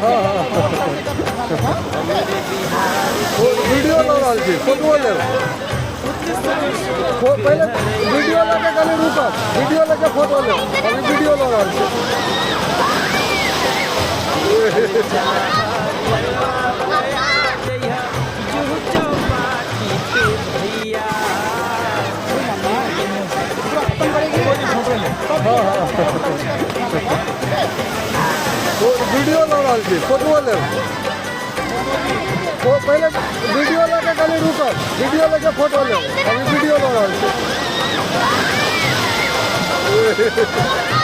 हाँ हाँ वीडियो ला रहा छी फोटो ले पहले वीडियो लेके कनी रुक वीडियो लेके फोटो ले अभी वीडियो ला रहा छी हाँ हाँ वीडियो ला रहा छी फोटो ले पहले वीडियो लेके कनी रुक वीडियो लेके फोटो ले अभी वीडियो ला रहा छी